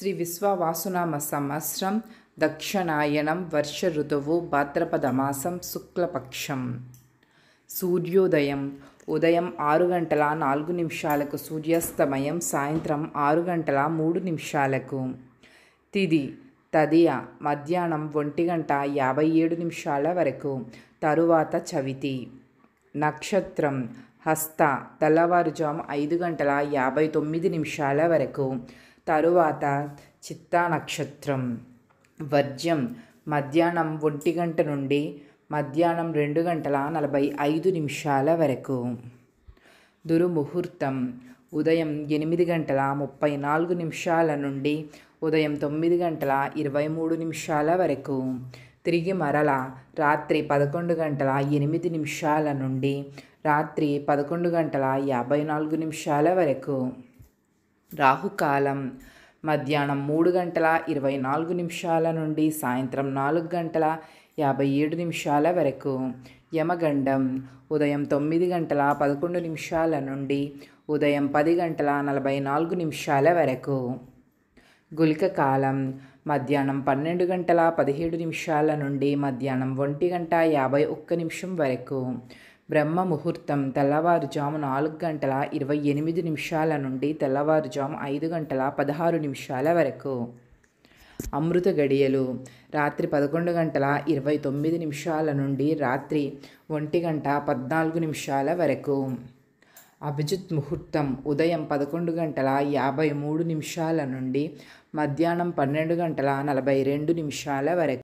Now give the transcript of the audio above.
శ్రీ విశ్వవాసునామ సంవత్సరం దక్షిణాయనం వర్ష ఋతువు భాద్రపద మాసం శుక్లపక్షం. సూర్యోదయం ఉదయం 6:04 సూర్యాస్తమయం సాయంత్రం 6:03. తిథి తదియ మధ్యాహ్నం 1:57 వరకు, తరువాత చవితి. నక్షత్రం హస్త తెల్లవారుజాము 5:59 వరకు, తరువాత చిత్తా నక్షత్రం. వర్జ్యం మధ్యాహ్నం 1 గంట నుండి మధ్యాహ్నం 2:45 వరకు. దుర్ముహూర్తం ఉదయం 8:34 నుండి ఉదయం 9:23 వరకు. తిరిగి మరల రాత్రి 11:08 నుండి రాత్రి 11:54 వరకు. రాహుకాలం మధ్యాహ్నం 3:24 నుండి సాయంత్రం 4:57 వరకు. యమగండం ఉదయం 9:11 నుండి ఉదయం 10:44 వరకు. గుళిక కాలం మధ్యాహ్నం 12:17 నుండి మధ్యాహ్నం 1:51 వరకు. బ్రహ్మ ముహూర్తం తెల్లవారుజాము 4:28 నుండి తెల్లవారుజాము 5:16 వరకు. అమృత గడియలు రాత్రి 11:29 నుండి రాత్రి 1:14 వరకు. అభిజిత్ ముహూర్తం ఉదయం 11:53 నుండి మధ్యాహ్నం 12:42 వరకు.